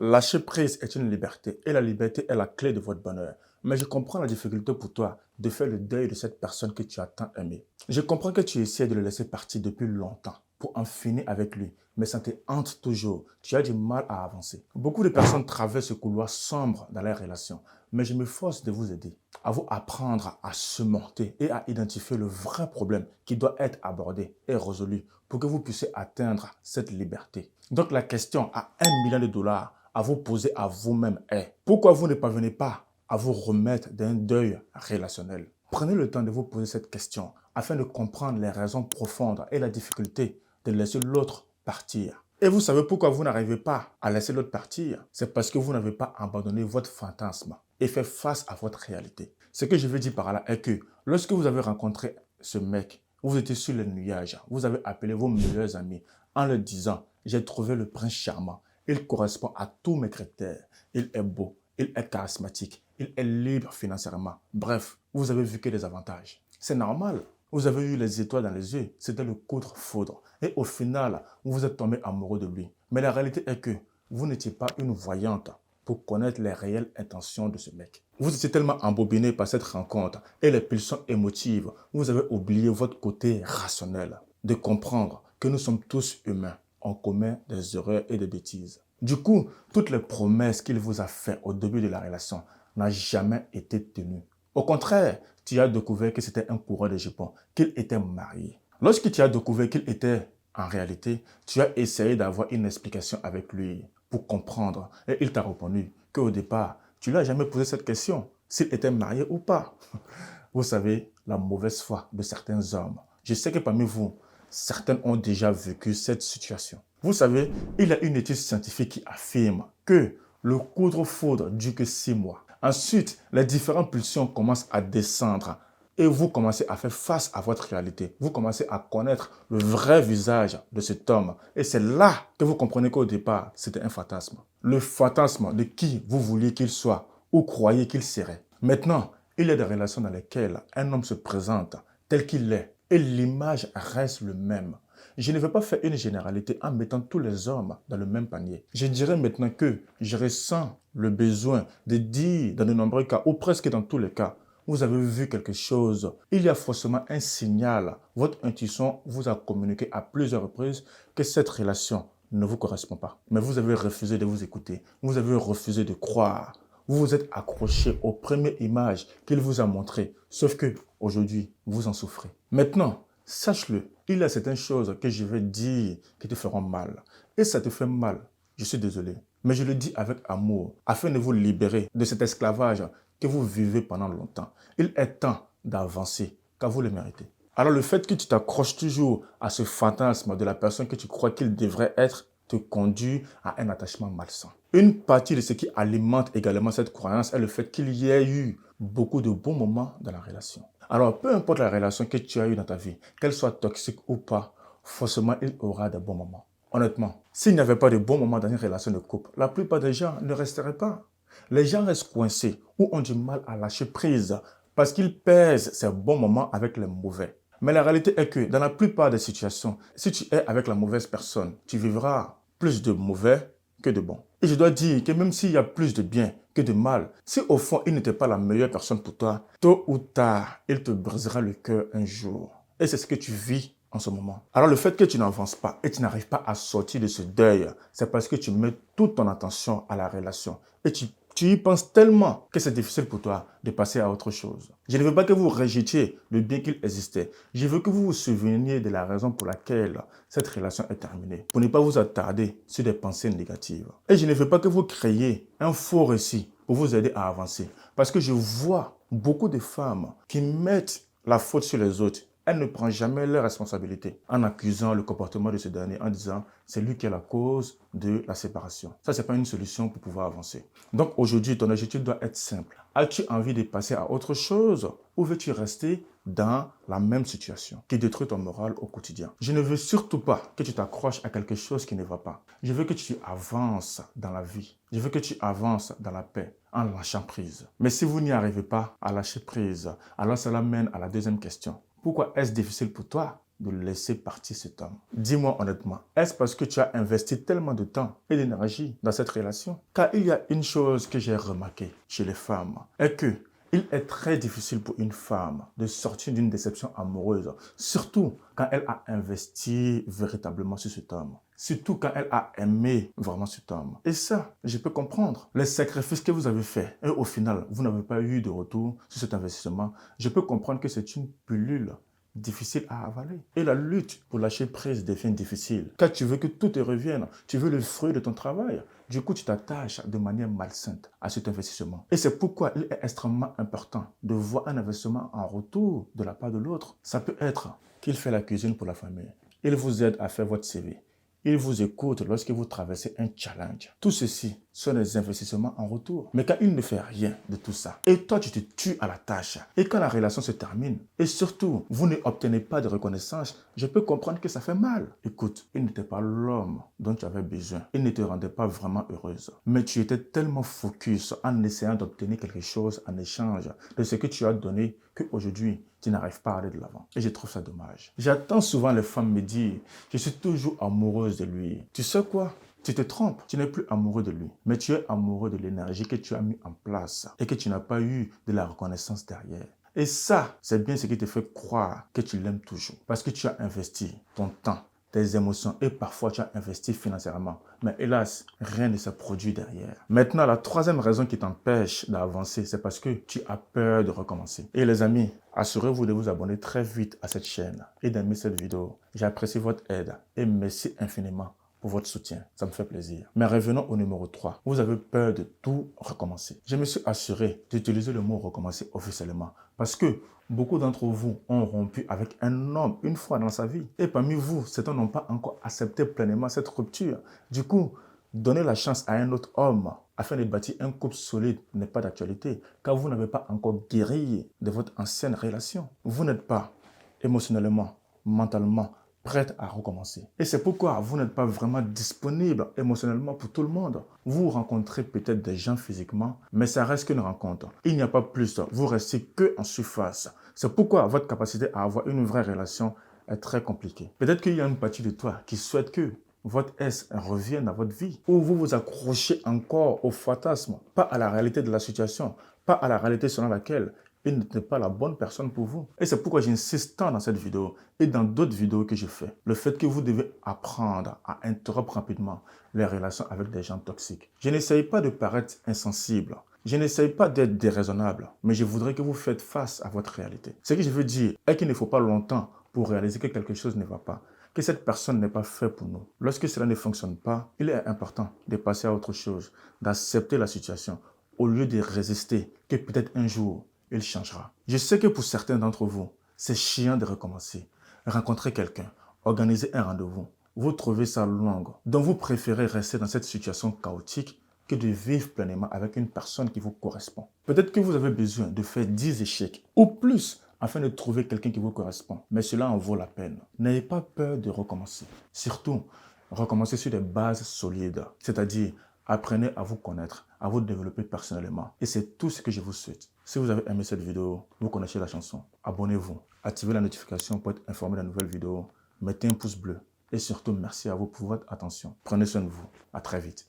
Lâcher prise est une liberté et la liberté est la clé de votre bonheur. Mais je comprends la difficulté pour toi de faire le deuil de cette personne que tu as tant aimée. Je comprends que tu essaies de le laisser partir depuis longtemps pour en finir avec lui, mais ça te hante toujours. Tu as du mal à avancer. Beaucoup de personnes traversent ce couloir sombre dans leur relation, mais je m'efforce de vous aider, à vous apprendre à surmonter et à identifier le vrai problème qui doit être abordé et résolu pour que vous puissiez atteindre cette liberté. Donc la question à 1 million de dollars à vous poser à vous-même est: pourquoi vous ne parvenez pas à vous remettre d'un deuil relationnel? Prenez le temps de vous poser cette question afin de comprendre les raisons profondes et la difficulté de laisser l'autre partir. Et vous savez pourquoi vous n'arrivez pas à laisser l'autre partir? C'est parce que vous n'avez pas abandonné votre fantasme et fait face à votre réalité. Ce que je veux dire par là est que lorsque vous avez rencontré ce mec, vous étiez sur les nuages, vous avez appelé vos meilleurs amis en leur disant: j'ai trouvé le prince charmant, il correspond à tous mes critères, il est beau, il est charismatique, il est libre financièrement. Bref, vous avez vu que des avantages. C'est normal. Vous avez eu les étoiles dans les yeux, c'était le coup de foudre. Et au final, vous vous êtes tombé amoureux de lui. Mais la réalité est que vous n'étiez pas une voyante pour connaître les réelles intentions de ce mec. Vous étiez tellement embobiné par cette rencontre et les pulsions émotives, vous avez oublié votre côté rationnel, de comprendre que nous sommes tous humains, on commet des erreurs et des bêtises. Du coup, toutes les promesses qu'il vous a faites au début de la relation n'ont jamais été tenues. Au contraire, tu as découvert que c'était un coureur de Japon, qu'il était marié. Lorsque tu as découvert qu'il était en réalité, tu as essayé d'avoir une explication avec lui pour comprendre. Et il t'a répondu qu'au départ, tu ne lui as jamais posé cette question, s'il était marié ou pas. Vous savez, la mauvaise foi de certains hommes. Je sais que parmi vous, certains ont déjà vécu cette situation. Vous savez, il y a une étude scientifique qui affirme que le coup de foudre dure que 6 mois. Ensuite, les différentes pulsions commencent à descendre et vous commencez à faire face à votre réalité. Vous commencez à connaître le vrai visage de cet homme. Et c'est là que vous comprenez qu'au départ, c'était un fantasme. Le fantasme de qui vous vouliez qu'il soit ou croyez qu'il serait. Maintenant, il y a des relations dans lesquelles un homme se présente tel qu'il est et l'image reste le même. Je ne veux pas faire une généralité en mettant tous les hommes dans le même panier. Je dirais maintenant que je ressens le besoin de dire dans de nombreux cas, ou presque dans tous les cas, vous avez vu quelque chose, il y a forcément un signal. Votre intuition vous a communiqué à plusieurs reprises que cette relation ne vous correspond pas. Mais vous avez refusé de vous écouter. Vous avez refusé de croire. Vous vous êtes accroché aux premières images qu'il vous a montrées. Sauf que aujourd'hui, vous en souffrez. Maintenant, sache-le, il y a certaines choses que je vais dire qui te feront mal. Et ça te fait mal. Je suis désolé. Mais je le dis avec amour, afin de vous libérer de cet esclavage que vous vivez pendant longtemps. Il est temps d'avancer, car vous le méritez. Alors le fait que tu t'accroches toujours à ce fantasme de la personne que tu crois qu'il devrait être te conduit à un attachement malsain. Une partie de ce qui alimente également cette croyance est le fait qu'il y ait eu beaucoup de bons moments dans la relation. Alors peu importe la relation que tu as eue dans ta vie, qu'elle soit toxique ou pas, forcément il y aura de bons moments. Honnêtement, s'il n'y avait pas de bons moments dans une relation de couple, la plupart des gens ne resteraient pas. Les gens restent coincés ou ont du mal à lâcher prise parce qu'ils pèsent ces bons moments avec les mauvais. Mais la réalité est que dans la plupart des situations, si tu es avec la mauvaise personne, tu vivras plus de mauvais que de bons. Et je dois dire que même s'il y a plus de bien que de mal, si au fond il n'était pas la meilleure personne pour toi, tôt ou tard, il te brisera le cœur un jour. Et c'est ce que tu vis en ce moment. Alors le fait que tu n'avances pas et tu n'arrives pas à sortir de ce deuil, c'est parce que tu mets toute ton attention à la relation et tu y penses tellement que c'est difficile pour toi de passer à autre chose. Je ne veux pas que vous rejetiez le bien qu'il existait. Je veux que vous vous souveniez de la raison pour laquelle cette relation est terminée, pour ne pas vous attarder sur des pensées négatives. Et je ne veux pas que vous créiez un faux récit pour vous aider à avancer. Parce que je vois beaucoup de femmes qui mettent la faute sur les autres. Elle ne prend jamais leurs responsabilités en accusant le comportement de ce dernier, en disant c'est lui qui est la cause de la séparation. Ça, ce n'est pas une solution pour pouvoir avancer. Donc aujourd'hui, ton objectif doit être simple. As-tu envie de passer à autre chose ou veux-tu rester dans la même situation qui détruit ton moral au quotidien? Je ne veux surtout pas que tu t'accroches à quelque chose qui ne va pas. Je veux que tu avances dans la vie. Je veux que tu avances dans la paix en lâchant prise. Mais si vous n'y arrivez pas à lâcher prise, alors cela mène à la deuxième question. Pourquoi est-ce difficile pour toi de laisser partir cet homme? Dis-moi honnêtement, est-ce parce que tu as investi tellement de temps et d'énergie dans cette relation? Car il y a une chose que j'ai remarqué chez les femmes, est que il est très difficile pour une femme de sortir d'une déception amoureuse, surtout quand elle a investi véritablement sur cet homme. Surtout quand elle a aimé vraiment cet homme. Et ça, je peux comprendre. Les sacrifices que vous avez faits, et au final, vous n'avez pas eu de retour sur cet investissement, je peux comprendre que c'est une pilule difficile à avaler. Et la lutte pour lâcher prise devient difficile. Car tu veux que tout te revienne. Tu veux le fruit de ton travail. Du coup, tu t'attaches de manière malsaine à cet investissement. Et c'est pourquoi il est extrêmement important de voir un investissement en retour de la part de l'autre. Ça peut être qu'il fait la cuisine pour la famille. Il vous aide à faire votre CV. Il vous écoute lorsque vous traversez un challenge. Tout ceci sont des investissements en retour. Mais quand il ne fait rien de tout ça, et toi tu te tues à la tâche, et quand la relation se termine, et surtout vous n'obtenez pas de reconnaissance, je peux comprendre que ça fait mal. Écoute, il n'était pas l'homme dont tu avais besoin. Il ne te rendait pas vraiment heureuse. Mais tu étais tellement focus en essayant d'obtenir quelque chose en échange de ce que tu as donné qu'aujourd'hui, tu n'arrives pas à aller de l'avant. Et je trouve ça dommage. J'entends souvent les femmes me dire, je suis toujours amoureuse de lui. Tu sais quoi? Tu te trompes, tu n'es plus amoureux de lui, mais tu es amoureux de l'énergie que tu as mis en place et que tu n'as pas eu de la reconnaissance derrière. Et ça, c'est bien ce qui te fait croire que tu l'aimes toujours. Parce que tu as investi ton temps, tes émotions et parfois tu as investi financièrement. Mais hélas, rien ne s'est produit derrière. Maintenant, la troisième raison qui t'empêche d'avancer, c'est parce que tu as peur de recommencer. Et les amis, assurez-vous de vous abonner très vite à cette chaîne et d'aimer cette vidéo. J'apprécie votre aide et merci infiniment pour votre soutien. Ça me fait plaisir. Mais revenons au numéro 3. Vous avez peur de tout recommencer. Je me suis assuré d'utiliser le mot recommencer officiellement parce que beaucoup d'entre vous ont rompu avec un homme une fois dans sa vie. Et parmi vous, certains n'ont pas encore accepté pleinement cette rupture. Du coup, donner la chance à un autre homme afin de bâtir un couple solide n'est pas d'actualité car vous n'avez pas encore guéri de votre ancienne relation. Vous n'êtes pas émotionnellement, mentalement, prête à recommencer. Et c'est pourquoi vous n'êtes pas vraiment disponible émotionnellement pour tout le monde. Vous rencontrez peut-être des gens physiquement, mais ça reste qu'une rencontre. Il n'y a pas plus, vous restez que en surface. C'est pourquoi votre capacité à avoir une vraie relation est très compliquée. Peut-être qu'il y a une partie de toi qui souhaite que votre ex revienne à votre vie, ou vous vous accrochez encore au fantasme, pas à la réalité de la situation, pas à la réalité selon laquelle il n'était pas la bonne personne pour vous. Et c'est pourquoi j'insiste tant dans cette vidéo et dans d'autres vidéos que je fais. Le fait que vous devez apprendre à interrompre rapidement les relations avec des gens toxiques. Je n'essaye pas de paraître insensible. Je n'essaye pas d'être déraisonnable, mais je voudrais que vous faites face à votre réalité. Ce que je veux dire est qu'il ne faut pas longtemps pour réaliser que quelque chose ne va pas, que cette personne n'est pas faite pour nous. Lorsque cela ne fonctionne pas, il est important de passer à autre chose, d'accepter la situation, au lieu de résister, que peut-être un jour, il changera. Je sais que pour certains d'entre vous, c'est chiant de recommencer. Rencontrer quelqu'un, organiser un rendez-vous, vous trouvez ça long. Donc vous préférez rester dans cette situation chaotique que de vivre pleinement avec une personne qui vous correspond. Peut-être que vous avez besoin de faire 10 échecs ou plus afin de trouver quelqu'un qui vous correspond. Mais cela en vaut la peine. N'ayez pas peur de recommencer. Surtout, recommencer sur des bases solides, c'est-à-dire apprenez à vous connaître, à vous développer personnellement. Et c'est tout ce que je vous souhaite. Si vous avez aimé cette vidéo, vous connaissez la chanson, abonnez-vous, activez la notification pour être informé de la nouvelle vidéo, mettez un pouce bleu. Et surtout, merci à vous pour votre attention. Prenez soin de vous. À très vite.